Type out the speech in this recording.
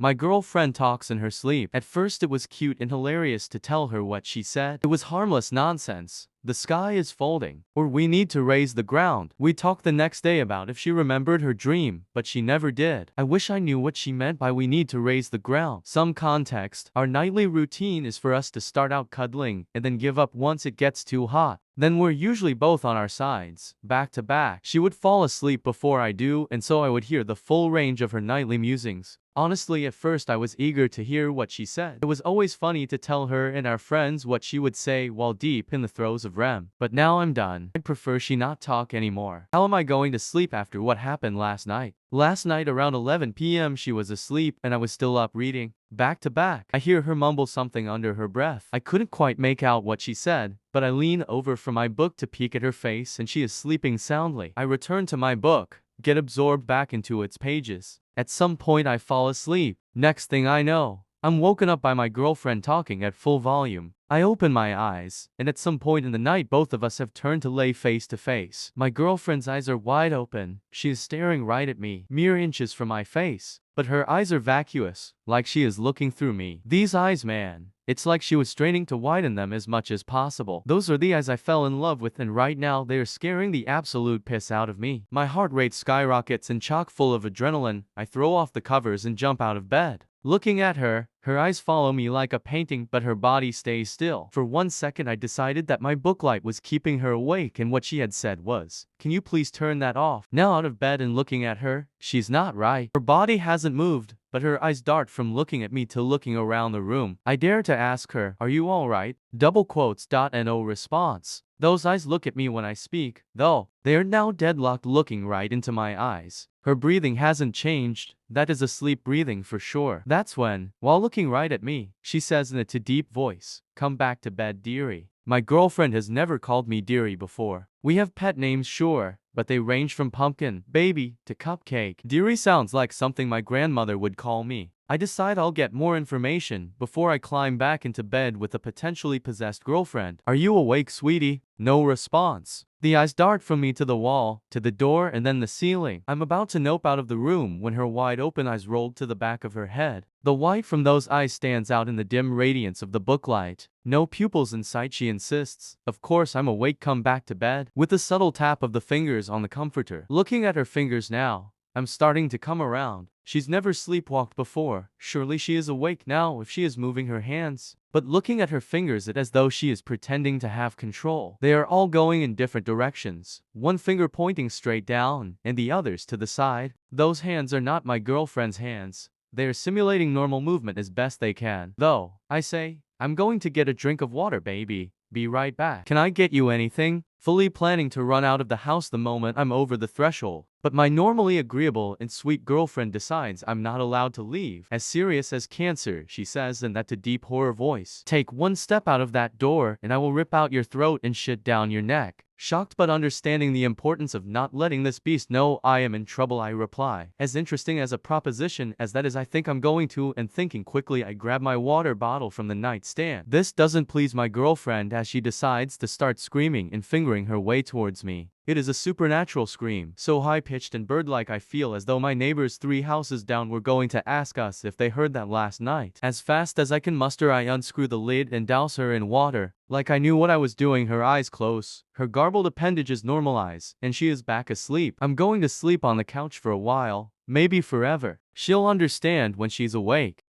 My girlfriend talks in her sleep. At first it was cute and hilarious to tell her what she said. It was harmless nonsense. The sky is folding. Or we need to raise the ground. We talked the next day about if she remembered her dream, but she never did. I wish I knew what she meant by we need to raise the ground. Some context. Our nightly routine is for us to start out cuddling and then give up once it gets too hot. Then we're usually both on our sides, back to back. She would fall asleep before I do, and so I would hear the full range of her nightly musings. Honestly, at first I was eager to hear what she said. It was always funny to tell her and our friends what she would say while deep in the throes of REM. But now I'm done. I'd prefer she not talk anymore. How am I going to sleep after what happened last night? Last night around 11 p.m. she was asleep and I was still up reading. Back to back. I hear her mumble something under her breath. I couldn't quite make out what she said, but I lean over from my book to peek at her face and she is sleeping soundly. I return to my book, get absorbed back into its pages. At some point I fall asleep. Next thing I know, I'm woken up by my girlfriend talking at full volume. I open my eyes, and at some point in the night both of us have turned to lay face to face. My girlfriend's eyes are wide open. She is staring right at me, mere inches from my face. But her eyes are vacuous, like she is looking through me. These eyes, man. It's like she was straining to widen them as much as possible. Those are the eyes I fell in love with, and right now they are scaring the absolute piss out of me. My heart rate skyrockets and chock full of adrenaline. I throw off the covers and jump out of bed. Looking at her, her eyes follow me like a painting, but her body stays still. For 1 second I decided that my book light was keeping her awake, and what she had said was, "Can you please turn that off?" Now out of bed and looking at her, she's not right. Her body hasn't moved, but her eyes dart from looking at me to looking around the room. I dare to ask her, "Are you alright?" Double quotes. No response. Those eyes look at me when I speak, though. They are now deadlocked, looking right into my eyes. Her breathing hasn't changed. That is a sleep breathing for sure. That's when, while looking right at me, she says in a deep voice, "Come back to bed, dearie." My girlfriend has never called me dearie before. We have pet names, sure, but they range from pumpkin, baby, to cupcake. Dearie sounds like something my grandmother would call me. I decide I'll get more information before I climb back into bed with a potentially possessed girlfriend. "Are you awake, sweetie?" No response. The eyes dart from me to the wall, to the door, and then the ceiling. I'm about to nope out of the room when her wide open eyes rolled to the back of her head. The white from those eyes stands out in the dim radiance of the booklight. "No pupils in sight," she insists. Of course I'm awake. "Come back to bed." With a subtle tap of the fingers on the comforter. Looking at her fingers now, I'm starting to come around. She's never sleepwalked before. Surely she is awake now if she is moving her hands. But looking at her fingers, it's as though she is pretending to have control. They are all going in different directions. One finger pointing straight down, and the others to the side. Those hands are not my girlfriend's hands. They are simulating normal movement as best they can. Though, I say, "I'm going to get a drink of water, baby. Be right back. Can I get you anything?" Fully planning to run out of the house the moment I'm over the threshold. But my normally agreeable and sweet girlfriend decides I'm not allowed to leave. "As serious as cancer," she says in that deep horror voice. "Take one step out of that door and I will rip out your throat and shit down your neck." Shocked but understanding the importance of not letting this beast know I am in trouble, I reply. As interesting as a proposition as that is, I think I'm going to, and thinking quickly I grab my water bottle from the nightstand. This doesn't please my girlfriend as she decides to start screaming and fingering her way towards me. It is a supernatural scream, so high-pitched and bird-like I feel as though my neighbors 3 houses down were going to ask us if they heard that last night. As fast as I can muster, I unscrew the lid and douse her in water. Like I knew what I was doing. Her eyes close, her garbled appendages normalize, and she is back asleep. I'm going to sleep on the couch for a while, maybe forever. She'll understand when she's awake.